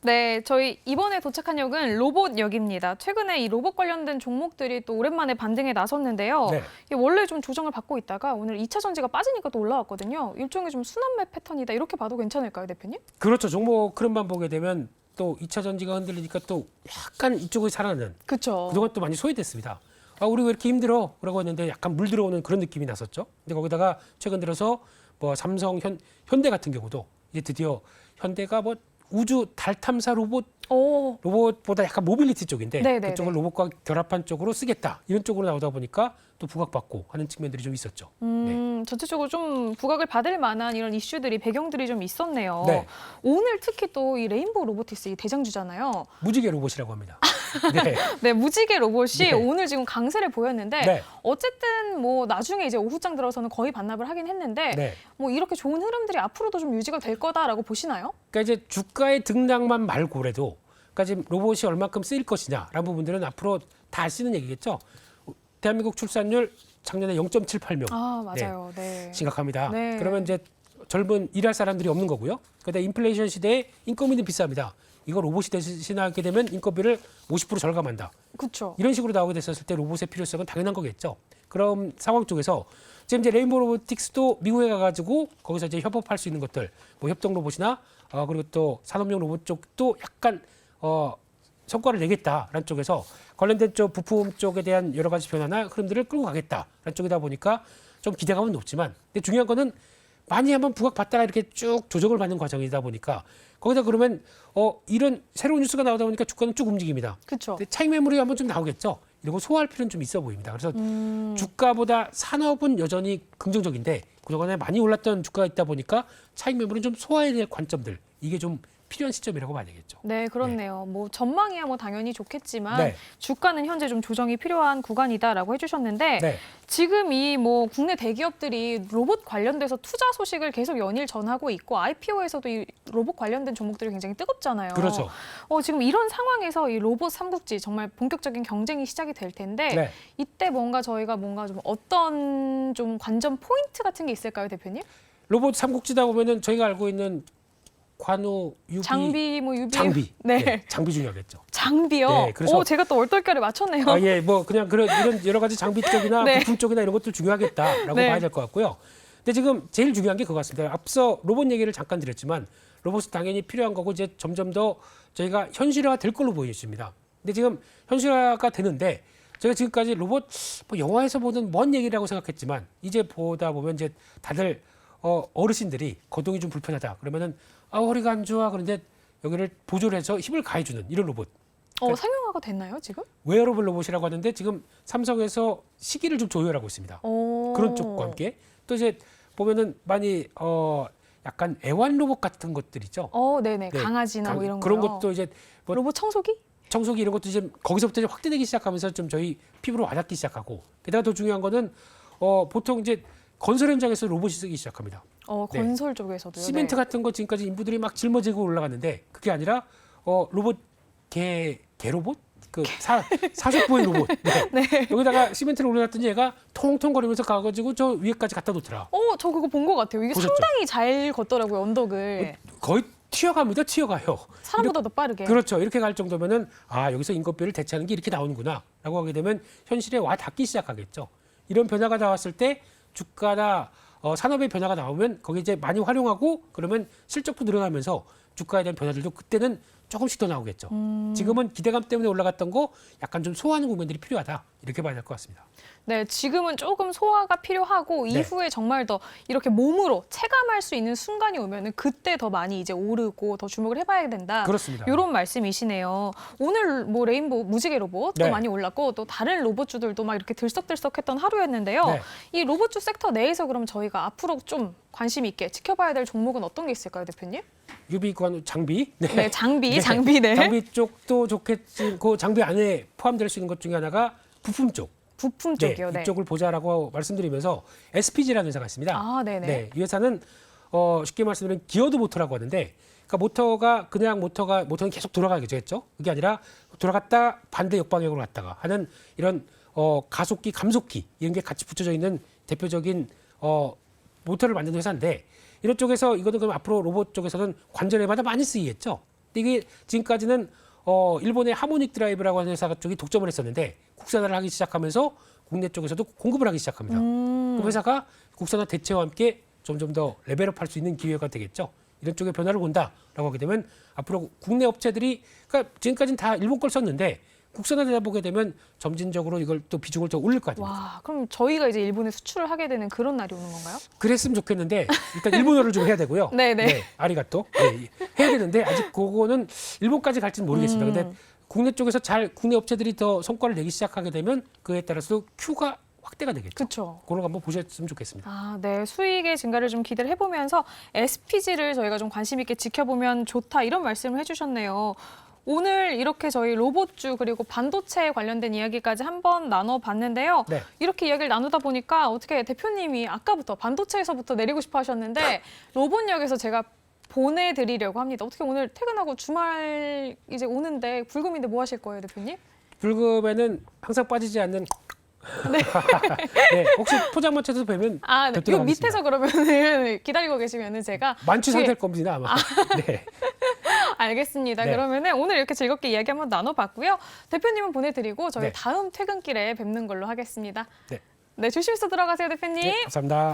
네, 저희 이번에 도착한 역은 로봇역입니다. 최근에 이 로봇 관련된 종목들이 또 오랜만에 반등에 나섰는데요. 네. 이게 원래 좀 조정을 받고 있다가 오늘 2차 전지가 빠지니까 또 올라왔거든요. 일종의 좀 순환매 패턴이다 이렇게 봐도 괜찮을까요, 대표님? 그렇죠. 종목 흐름만 보게 되면 또 2차 전지가 흔들리니까 또 약간 이쪽이 살아나는 그렇죠. 그동안 또 많이 소외됐습니다. 아, 우리 왜 이렇게 힘들어? 라고 했는데 약간 물 들어오는 그런 느낌이 났었죠. 근데 거기다가 최근 들어서 뭐 삼성, 현대 같은 경우도 이제 드디어 현대가 뭐 우주 달 탐사 로봇보다 약간 모빌리티 쪽인데 네네네. 그쪽을 로봇과 결합한 쪽으로 쓰겠다. 이런 쪽으로 나오다 보니까 또 부각받고 하는 측면들이 좀 있었죠. 네. 전체적으로 좀 부각을 받을 만한 이런 이슈들이 배경들이 좀 있었네요. 네. 오늘 특히 또 이 레인보우 로보틱스 이 대장주잖아요. 무지개 로봇이라고 합니다. 네. 네, 무지개 로봇이 네. 오늘 지금 강세를 보였는데 네. 어쨌든 뭐 나중에 이제 오후장 들어서는 거의 반납을 하긴 했는데 네. 뭐 이렇게 좋은 흐름들이 앞으로도 좀 유지가 될 거다라고 보시나요? 그러니까 이제 주가의 등락만 말고라도 그러니까 지금 로봇이 얼마큼 쓰일 것이냐라는 부분들은 앞으로 다 아시는 얘기겠죠. 대한민국 출산율 작년에 0.78명. 아, 맞아요. 네. 심각합니다. 네. 그러면 이제 젊은 일할 사람들이 없는 거고요. 그다음 인플레이션 시대에 인건비는 비쌉니다. 이거 로봇이 대신하게 되면 인건비를 50% 절감한다. 그렇죠. 이런 식으로 나오게 됐었을 때 로봇의 필요성은 당연한 거겠죠. 그럼 상황 쪽에서 지금 이제 레인보우 로보틱스도 미국에 가가지고 거기서 이제 협업할 수 있는 것들, 뭐 협동 로봇이나 그리고 또 산업용 로봇 쪽도 약간 성과를 내겠다라는 쪽에서 관련된 쪽 부품 쪽에 대한 여러 가지 변화나 흐름들을 끌고 가겠다라는 쪽이다 보니까 좀 기대감은 높지만, 근데 중요한 거는 많이 한번 부각받다가 이렇게 쭉 조정을 받는 과정이다 보니까 거기다 그러면 이런 새로운 뉴스가 나오다 보니까 주가는 쭉 움직입니다. 그렇죠. 근데 차익 매물이 한번 좀 나오겠죠. 이런 거 소화할 필요는 좀 있어 보입니다. 그래서 주가보다 산업은 여전히 긍정적인데 그동안에 많이 올랐던 주가가 있다 보니까 차익 매물은 좀 소화해야 될 관점들, 이게 좀 필요한 시점이라고 봐야 되겠죠. 네, 그렇네요. 뭐 전망이야 뭐 당연히 좋겠지만 네. 주가는 현재 좀 조정이 필요한 구간이다라고 해주셨는데 네. 지금 이 뭐 국내 대기업들이 로봇 관련돼서 투자 소식을 계속 연일 전하고 있고 IPO에서도 이 로봇 관련된 종목들이 굉장히 뜨겁잖아요. 그렇죠. 지금 이런 상황에서 이 로봇 삼국지 정말 본격적인 경쟁이 시작이 될 텐데 네. 이때 뭔가 저희가 뭔가 좀 어떤 좀 관전 포인트 같은 게 있을까요, 대표님? 로봇 삼국지다 보면은 저희가 알고 있는 관우, 유비, 장비, 뭐 유비, 장비. 네, 장비 중요하겠죠. 장비요. 네, 그래서- 제가 또 얼떨결에 맞췄네요. 뭐 그냥 이런 여러 가지 장비 쪽이나 네. 부품 쪽이나 이런 것도 중요하겠다라고 네. 봐야 될 것 같고요. 근데 지금 제일 중요한 게 그거 같습니다. 앞서 로봇 얘기를 잠깐 드렸지만 로봇은 당연히 필요한 거고 이제 점점 더 저희가 현실화 될 걸로 보여집니다. 근데 지금 현실화가 되는데 저희가 지금까지 로봇 뭐 영화에서 보던 먼 얘기라고 생각했지만 이제 보다 보면 이제 다들 어르신들이 거동이 좀 불편하다 그러면은 허리가 안 좋아 그런데 여기를 보조를 해서 힘을 가해주는 이런 로봇. 상용화가 됐나요, 지금? 웨어러블 로봇이라고 하는데 지금 삼성에서 시기를 좀 조율하고 있습니다. 그런 쪽과 함께 또 이제 보면은 많이 약간 애완 로봇 같은 것들 있죠. 네네. 네, 강아지나 뭐 이런 거. 그런 것도 이제 뭐 로봇 청소기? 청소기 이런 것도 이제 거기서부터 이제 확대되기 시작하면서 좀 저희 피부로 와닿기 시작하고 게다가 더 중요한 거는 보통 이제 건설 현장에서 로봇이 쓰기 시작합니다. 건설 쪽에서도요. 시멘트 같은 거 지금까지 인부들이 막 짊어지고 올라갔는데 그게 아니라 로봇 개 로봇 그 사족보행 로봇. 네. 여기다가 시멘트를 올려놨더니 얘가 통통거리면서 가가지고 저 위에까지 갖다 놓더라. 저 그거 본 것 같아요. 이게 보셨죠? 상당히 잘 걷더라고요, 언덕을. 거의 튀어갑니다. 튀어가요. 사람보다 더 빠르게. 그렇죠. 이렇게 갈 정도면은 여기서 인건비를 대체하는 게 이렇게 나오는구나라고 하게 되면 현실에 와 닿기 시작하겠죠. 이런 변화가 나왔을 때 주가나 산업의 변화가 나오면 거기 이제 많이 활용하고 그러면 실적도 늘어나면서 주가에 대한 변화들도 그때는 조금씩 더 나오겠죠. 지금은 기대감 때문에 올라갔던 거 약간 좀 소화하는 국면들이 필요하다. 이렇게 봐야 될 것 같습니다. 네, 지금은 조금 소화가 필요하고 네. 이후에 정말 더 이렇게 몸으로 체감할 수 있는 순간이 오면은 그때 더 많이 이제 오르고 더 주목을 해봐야 된다. 그렇습니다. 이런 말씀이시네요. 오늘 뭐 레인보우 무지개 로봇도 네. 많이 올랐고 또 다른 로봇주들도 막 이렇게 들썩들썩했던 하루였는데요. 네. 이 로봇주 섹터 내에서 그럼 저희가 앞으로 좀 관심 있게 지켜봐야 될 종목은 어떤 게 있을까요, 대표님? 유비관 장비. 네, 장비. 장비 쪽도 좋겠지. 그 장비 안에 포함될 수 있는 것 중에 하나가 부품 쪽. 부품 쪽이요. 네. 이쪽을 보자라고 말씀드리면서 SPG라는 회사가 있습니다. 네네. 이 회사는 쉽게 말씀드리면 기어드 모터라고 하는데, 그러니까 모터가 그냥 모터는 계속 돌아가겠죠, 했죠. 그게 아니라 돌아갔다 반대 역방향으로 갔다가 하는 이런 가속기, 감속기 이런 게 같이 붙여져 있는 대표적인 모터를 만드는 회사인데, 이런 쪽에서 이거는 그럼 앞으로 로봇 쪽에서는 관절에마다 많이 쓰이겠죠. 이게 지금까지는 일본의 하모닉 드라이브라고 하는 회사 쪽이 독점을 했었는데 국산화를 하기 시작하면서 국내 쪽에서도 공급을 하기 시작합니다. 그 회사가 국산화 대체와 함께 점점 더 레벨업할 수 있는 기회가 되겠죠. 이런 쪽의 변화를 본다라고 하게 되면 앞으로 국내 업체들이 그러니까 지금까지는 다 일본 걸 썼는데 국산화되다 보게 되면 점진적으로 이걸 또 비중을 더 올릴 거 아닙니까? 와, 그럼 저희가 이제 일본에 수출을 하게 되는 그런 날이 오는 건가요? 그랬으면 좋겠는데 일단 일본어를 좀 해야 되고요. 네네. 네, 아리가또. 네, 해야 되는데 아직 그거는 일본까지 갈지는 모르겠습니다. 근데 국내 쪽에서 국내 업체들이 더 성과를 내기 시작하게 되면 그에 따라서 큐가 확대가 되겠죠. 그렇죠. 그런 거 한번 보셨으면 좋겠습니다. 아, 네. 수익의 증가를 좀 기대를 해보면서 SPG를 저희가 좀 관심 있게 지켜보면 좋다 이런 말씀을 해주셨네요. 오늘 이렇게 저희 로봇주 그리고 반도체 관련된 이야기까지 한번 나눠봤는데요. 네. 이렇게 이야기를 나누다 보니까 어떻게 대표님이 아까부터 반도체에서부터 내리고 싶어 하셨는데 로봇역에서 제가 보내드리려고 합니다. 어떻게 오늘 퇴근하고 주말 이제 오는데 불금인데 뭐 하실 거예요, 대표님? 불금에는 항상 빠지지 않는 네, 혹시 포장마차에서 뵈면 아, 네. 뵙도록 요 하겠습니다. 밑에서 그러면은 기다리고 계시면은 제가 만취 뒤에- 상태일 겁니다 아마. 네. 알겠습니다. 네. 그러면은 오늘 이렇게 즐겁게 이야기 한번 나눠봤고요. 대표님은 보내드리고 저희 네. 다음 퇴근길에 뵙는 걸로 하겠습니다. 네. 네, 조심해서 들어가세요, 대표님. 네, 감사합니다.